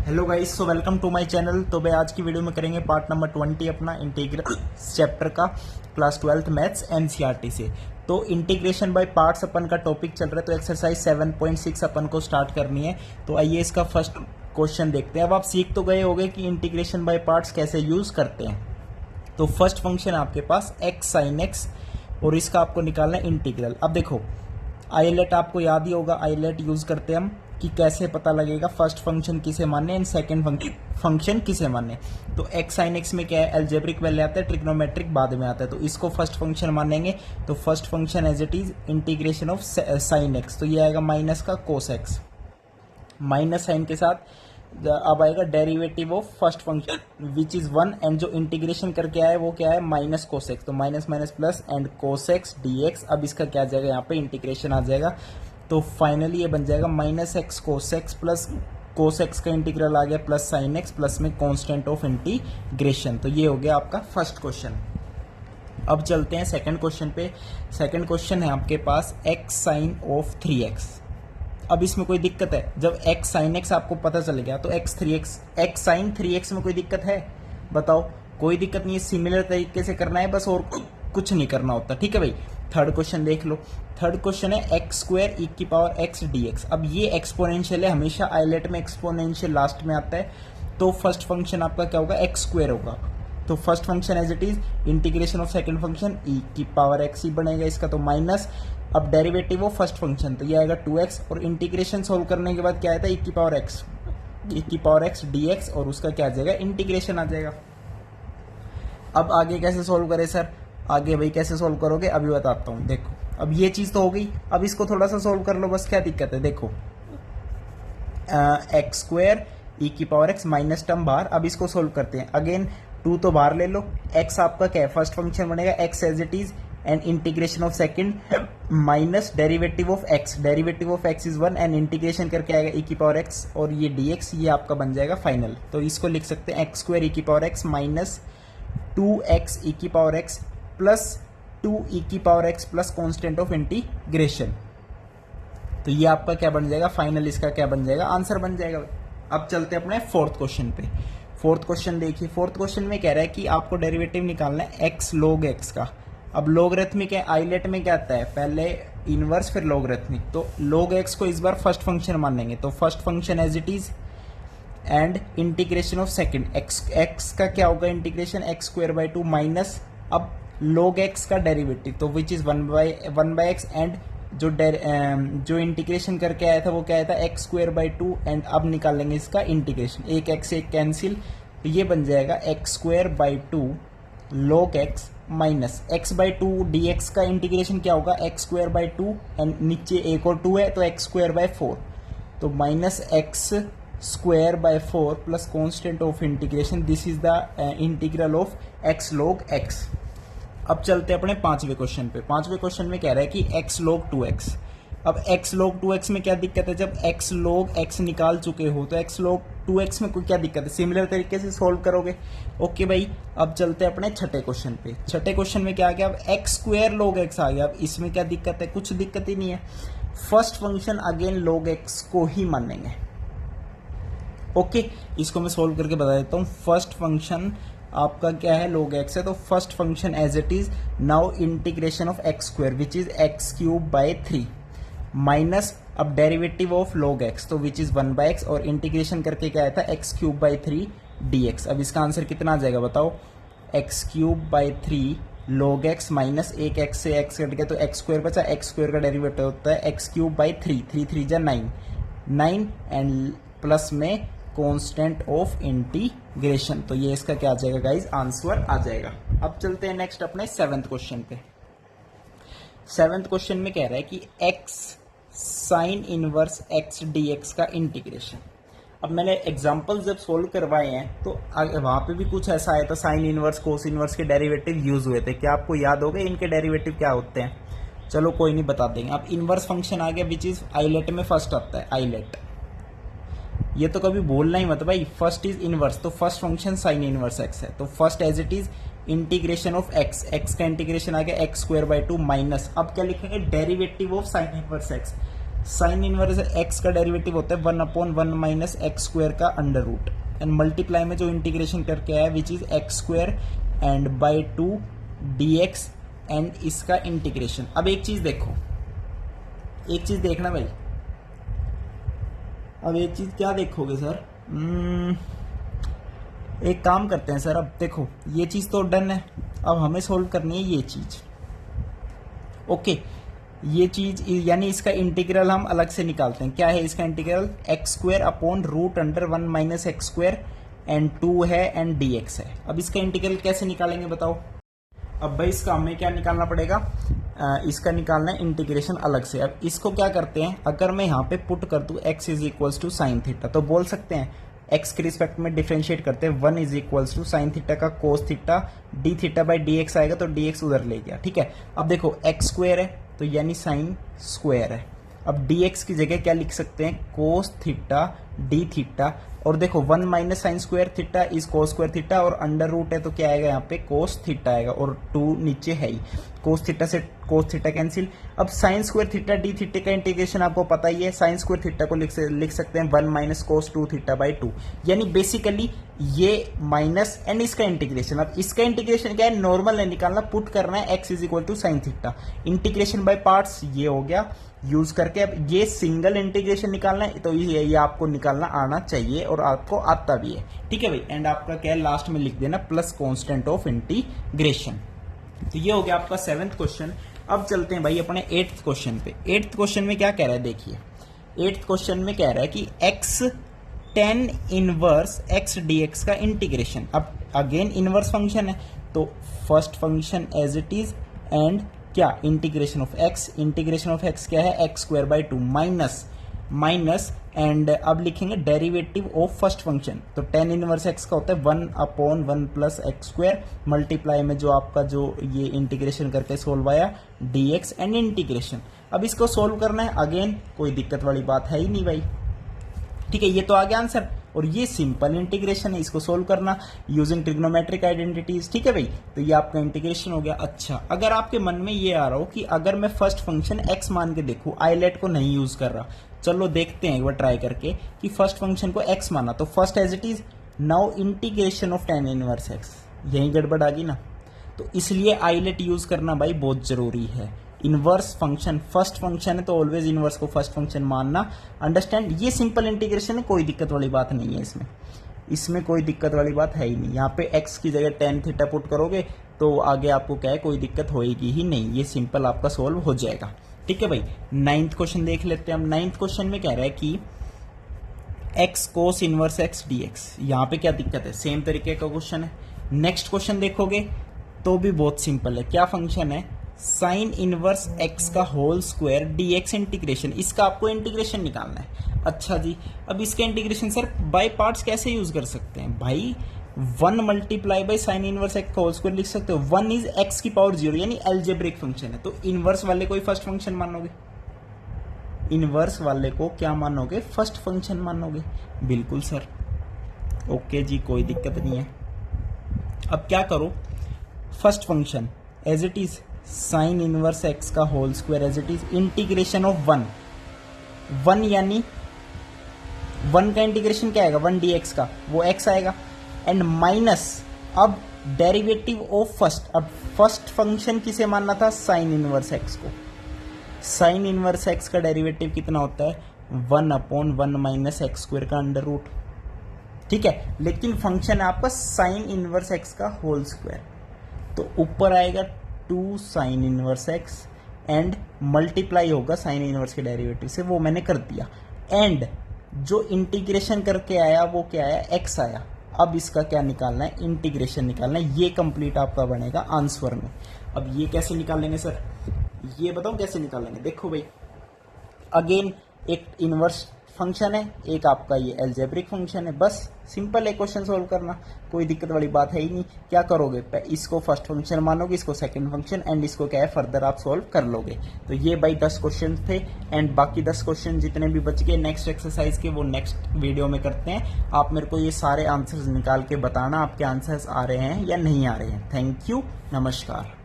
Hello guys, so welcome to my channel. तो भाई आज की वीडियो में करेंगे पार्ट नंबर 20 अपना इंटीग्रल चैप्टर का क्लास 12th मैथ्स एनसीईआरटी से। तो इंटीग्रेशन बाय पार्ट्स अपन का टॉपिक चल रहा है, तो एक्सरसाइज 7.6 अपन को स्टार्ट करनी है। तो आइए इसका फर्स्ट क्वेश्चन देखते हैं। अब आप सीख तो गए होंगे कि इंटीग्रेशन बाय पार्ट्स कैसे यूज करते हैं। तो फर्स्ट फंक्शन आपके पास एक्स साइन एक्स और इसका आपको निकालना है इंटीग्रल। अब देखो आईलेट आपको याद ही होगा, आईलेट यूज करते हैं हम कि कैसे पता लगेगा फर्स्ट फंक्शन किसे मानने एंड सेकंड फंक्शन किसे मानने। तो एक्स साइन एक्स में क्या है, एल्जेब्रिक पहले आता है, ट्रिग्नोमेट्रिक बाद में आता है। तो इसको फर्स्ट फंक्शन मानेंगे। तो first function as it is integration of sine x, तो ये आएगा माइनस का कोस एक्स, माइनस साइन के साथ अब आएगा derivative of first function which is 1 and जो इंटीग्रेशन करके आया वो क्या है, माइनस कोस एक्स। तो minus minus plus and cos x D x. अब इसका क्या आ जाएगा, यहाँ पे इंटीग्रेशन आ जाएगा। तो फाइनली ये बन जाएगा minus x cos x plus cos x का इंटीग्रल आ गया प्लस साइन एक्स प्लस में कांस्टेंट ऑफ इंटीग्रेशन। तो ये हो गया आपका फर्स्ट क्वेश्चन। अब चलते हैं सेकंड क्वेश्चन पे। सेकंड क्वेश्चन है आपके पास एक्स साइन ऑफ 3x। अब इसमें कोई दिक्कत है, जब एक्स साइन एक्स आपको पता चल गया तो एक्स साइन 3x में कोई दिक्कत है बताओ? कोई दिक्कत नहीं है, सिमिलर तरीके से करना है बस, और कुछ नहीं करना होता। ठीक है भाई। थर्ड क्वेश्चन देख लो। थर्ड क्वेश्चन है एक्स स्क्वायर ई की पावर एक्स डी एक्स। अब ये एक्सपोनेंशियल है, हमेशा आईलेट में एक्सपोनेंशियल लास्ट में आता है। तो फर्स्ट फंक्शन आपका क्या होगा, एक्स स्क्वायर होगा। तो first function as it is integration of second function e की पावर एक्स ही बनेगा इसका, तो माइनस। अब डेरिवेटिव ऑफ फर्स्ट फंक्शन तो ये आएगा 2x और इंटीग्रेशन सोल्व करने के बाद क्या आया था, ई की पावर एक्स डी एक्स और उसका क्या आ जाएगा, इंटीग्रेशन आ जाएगा। अब आगे कैसे सोल्व करें सर? आगे भाई कैसे सोल्व करोगे अभी बताता हूँ। देखो अब ये चीज तो हो गई, अब इसको थोड़ा सा सोल्व कर लो बस, क्या दिक्कत है। देखो एक्स स्क्वायर ई की पावर एक्स माइनस टर्म बाहर। अब इसको सोल्व करते हैं। अगेन 2 तो बाहर ले लो। एक्स आपका क्या है, फर्स्ट फंक्शन बनेगा x as it is and integration of second minus derivative of x is 1 and integration करके आएगा ई की पावर एक्स और ये डी एक्स, ये आपका बन जाएगा फाइनल। तो इसको लिख सकते हैं एक्स स्क्वायर ई की पावर एक्स माइनस 2x ई की पावर एक्स प्लस 2 ई की power x plus constant of integration. तो ये आपका क्या बन जाएगा, फाइनल इसका क्या बन जाएगा, आंसर बन जाएगा। अब चलते हैं अपने फोर्थ क्वेश्चन पे। फोर्थ क्वेश्चन देखिए। फोर्थ क्वेश्चन में कह रहा है कि आपको डेरिवेटिव निकालना है एक्स लॉग एक्स का। अब लॉगरिथमिक है, आईलेट में क्या आता है, पहले इनवर्स फिर लॉगरिथमिक। तो लॉग एक्स को इस बार फर्स्ट फंक्शन मानेंगे। तो first function as it is and integration of second x का क्या होगा, integration x square by 2 minus अब log x का डेरिवेटिव तो which is 1 by x and जो इंटीग्रेशन करके आया था वो क्या आया था, एक्स स्क्वायर बाई 2 एंड अब निकालेंगे इसका इंटीग्रेशन, एक एक्स एक कैंसिल। तो ये बन जाएगा x square by 2 log x minus x by 2 D x का इंटीग्रेशन क्या होगा, एक्स स्क्वायर बाई 2 एंड नीचे एक और 2 है तो एक्स स्क्वायर बाई 4। तो minus x square by 4 plus constant of integration, this is the integral of x log x. अब चलते हैं अपने पांचवें क्वेश्चन पे। पांचवें क्वेश्चन में कह रहा है कि एक्स लॉग 2x। अब एक्स लॉग 2x में क्या दिक्कत है, जब एक्स लॉग एक्स निकाल चुके हो तो एक्स लॉग 2x में कोई क्या दिक्कत है, सिमिलर तरीके से सोल्व करोगे। ओके भाई। अब चलते हैं अपने छठे क्वेश्चन पे। छठे क्वेश्चन में क्या आ गया, अब एक्स स्क्वायर लॉग एक्स आ गया। अब इसमें क्या दिक्कत है, कुछ दिक्कत ही नहीं है। First function again log x को ही मानेंगे। ओके इसको मैं सोल्व करके बता देता हूँ। फर्स्ट फंक्शन आपका क्या है, log x है। तो first function as it is now integration of x square which is x cube by 3 minus अब डेरिवेटिव ऑफ log x तो विच इज 1 बाई एक्स और इंटीग्रेशन करके क्या आया था, एक्स क्यूब बाई 3 dx। अब इसका आंसर कितना आ जाएगा बताओ, x cube by 3 log x minus एक एक्स से एक्स कट गया तो एक्स स्क्वायर बचा, एक्स स्क्वायर का डेरिवेटिव होता है एक्स क्यूब बाई 3, 3 3 जा 9 एंड प्लस में कांस्टेंट ऑफ इंटीग्रेशन। तो ये इसका क्या आ जाएगा गाइज, आंसर आ जाएगा। अब चलते हैं नेक्स्ट अपने सेवेंथ क्वेश्चन पे। सेवेंथ क्वेश्चन में कह रहा है कि x sine inverse x dx का इंटीग्रेशन। अब मैंने एग्जांपल जब सोल्व करवाए हैं तो वहां पे भी कुछ ऐसा आया था, साइन इनवर्स कोस इनवर्स के डेरिवेटिव यूज हुए थे। क्या आपको याद होगा इनके डेरिवेटिव क्या होते हैं? चलो कोई नहीं, बता देंगे। अब इनवर्स फंक्शन आ गया विच इज आईलेट में फर्स्ट आता है, आईलेट। ये तो कभी बोलना ही मत भाई, फर्स्ट इज इनवर्स। तो first function sine inverse x है। तो first as it is integration of x का इंटीग्रेशन आ गया एक्स स्क्वायर बाई 2 माइनस अब क्या लिखेंगे, derivative of sine inverse x. Sine inverse x का डेरिवेटिव होता है 1/1 माइनस एक्स स्क्वायर का अंडर रूट एंड मल्टीप्लाई में जो इंटीग्रेशन करके आया which is x square and by 2 dx and इसका इंटीग्रेशन। अब एक चीज देखो, एक चीज देखना भाई, अब एक चीज क्या देखोगे सर, एक काम करते हैं सर। अब देखो ये चीज तो डन है, अब हमें सोल्व करनी है ये चीज। ओके ये चीज यानी इसका इंटीग्रल हम अलग से निकालते हैं। क्या है इसका integral, x square upon root under 1 minus x square and 2 है एंड dx है। अब इसका इंटीग्रल कैसे निकालेंगे बताओ। अब भाई इसका हमें क्या निकालना पड़ेगा, इसका निकालना है इंटीग्रेशन अलग से। अब इसको क्या करते हैं, अगर मैं यहाँ पे पुट कर दूं x is equals to sine theta, तो बोल सकते हैं x के रिस्पेक्ट में डिफरेंशिएट करते हैं 1 is equals to sine theta का cos theta d theta by d x आएगा, तो dx उधर ले गया। ठीक है, अब देखो x स्क्वायर है तो यानी साइन स्क्वायर है। अब dx की जगह क्या लिख सकते हैं, कोस थीटा डी थीटा, और देखो 1 minus sine square theta is cos square theta, और अंडर रूट है तो क्या आएगा यहाँ पे कोस थीटा आएगा, और 2 नीचे है ही, कोस थीटा से कोस थीटा कैंसिल। अब sine square theta d theta का इंटीग्रेशन आपको पता ही है, साइन स्क्वायर थीटा को लिख सकते हैं 1 माइनस कोस 2 थीटा बाई 2, यानी बेसिकली ये माइनस एंड इसका इंटीग्रेशन। अब इसका इंटीग्रेशन क्या है, नॉर्मल है निकालना, पुट करना है x is equal to sine theta, integration by parts ये हो गया यूज करके। अब ये सिंगल इंटीग्रेशन निकालना है तो ये आपको निकालना आना चाहिए और आपको आता भी है। ठीक है भाई, एंड आपका क्या है लास्ट में लिख देना प्लस कांस्टेंट ऑफ इंटीग्रेशन। तो ये हो गया आपका 7th क्वेश्चन। अब चलते हैं भाई अपने 8th क्वेश्चन पे। 8th क्वेश्चन में क्या कह रहा है देखिए, 8th क्वेश्चन में कह रहा है कि x tan inverse x dx का इंटीग्रेशन। अब अगेन इनवर्स फंक्शन है तो first function as it is and क्या integration of x, integration of x क्या है x square by 2 minus and अब लिखेंगे डेरिवेटिव ऑफ फर्स्ट फंक्शन, तो tan इनवर्स x का होता है 1/1 प्लस एक्स स्क्वायर मल्टीप्लाई में जो आपका जो ये इंटीग्रेशन करके सोल्व आया dx एंड इंटीग्रेशन। अब इसको सोल्व करना है, अगेन कोई दिक्कत वाली बात है ही नहीं भाई। ठीक है, ये तो आ गया आंसर, और ये सिंपल इंटीग्रेशन है, इसको सोल्व करना यूजिंग ट्रिग्नोमेट्रिक आइडेंटिटीज। ठीक है भाई, तो ये आपका इंटीग्रेशन हो गया। अच्छा, अगर आपके मन में ये आ रहा हो कि अगर मैं फर्स्ट फंक्शन x मान के देखूं, आईलेट को नहीं यूज कर रहा, चलो देखते हैं एक बार ट्राई करके कि फर्स्ट फंक्शन को x माना तो first as it is, now integration of tan inverse x, यही गड़बड़ आ गई ना, तो इसलिए आईलेट यूज करना भाई बहुत जरूरी है। इनवर्स फंक्शन फर्स्ट फंक्शन है तो ऑलवेज इनवर्स को फर्स्ट फंक्शन मानना, अंडरस्टैंड। ये सिंपल इंटीग्रेशन है, कोई दिक्कत वाली बात नहीं है इसमें कोई दिक्कत वाली बात है ही नहीं। यहाँ पे x की जगह tan थीटा पुट करोगे तो आगे आपको क्या है, कोई दिक्कत होएगी ही नहीं, ये सिंपल आपका सोल्व हो जाएगा। ठीक है भाई, 9th क्वेश्चन देख लेते हैं हम। 9th क्वेश्चन में कह रहा है कि x cos inverse x dx, यहाँ पे क्या दिक्कत है, सेम तरीके का क्वेश्चन है। नेक्स्ट क्वेश्चन देखोगे तो भी बहुत सिंपल है, क्या फंक्शन है, साइन इनवर्स x का होल स्क्वायर dx इंटीग्रेशन, इसका आपको इंटीग्रेशन निकालना है। अच्छा जी, अब इसका इंटीग्रेशन सर बाय पार्ट्स कैसे यूज कर सकते हैं भाई, 1 multiply by sine inverse x का होल स्क्वायर लिख सकते हो, 1 इज x की पावर 0 यानी एल्जेब्रिक फंक्शन है, तो इनवर्स वाले को ही फर्स्ट फंक्शन मानोगे, इनवर्स वाले को क्या मानोगे, फर्स्ट फंक्शन मानोगे। बिल्कुल सर, ओके जी, कोई दिक्कत नहीं है। अब क्या करो, first function as it is sine inverse x का whole square as it is integration of 1 यानी 1 का इंटीग्रेशन क्या आएगा, 1 dx का, वो x आएगा, एंड माइनस अब डेरिवेटिव ऑफ फर्स्ट। अब फर्स्ट फंक्शन किसे मानना था, साइन इनवर्स x को, साइन इनवर्स x का डेरिवेटिव कितना होता है 1/1 माइनस एक्स स्क्वायर का अंडर रूट। ठीक है, लेकिन फंक्शन है आपका साइन इनवर्स x का होल स्क्वायर, तो ऊपर आएगा 2 sign inverse x and multiply होगा साइन इनवर्स के डेरिवेटिव से, वो मैंने कर दिया, एंड जो इंटीग्रेशन करके आया वो क्या आया, x आया। अब इसका क्या निकालना है, इंटीग्रेशन निकालना है, ये कंप्लीट आपका बनेगा आंसर में। अब ये कैसे निकालेंगे सर, ये बताओ कैसे निकालेंगे। देखो भाई, अगेन एक इनवर्स फंक्शन है, एक आपका ये एल्जेब्रिक फंक्शन है, बस सिंपल है क्वेश्चन सोल्व करना, कोई दिक्कत वाली बात है ही नहीं। क्या करोगे, इसको फर्स्ट फंक्शन मानोगे, इसको सेकंड फंक्शन, एंड इसको क्या है फर्दर आप सोल्व कर लोगे। तो ये भाई 10 क्वेश्चन थे, एंड बाकी 10 क्वेश्चन जितने भी बच गए नेक्स्ट एक्सरसाइज के वो नेक्स्ट वीडियो में करते हैं। आप मेरे को ये सारे आंसर्स निकाल के बताना आपके आंसर्स आ रहे हैं या नहीं आ रहे हैं। थैंक यू, नमस्कार।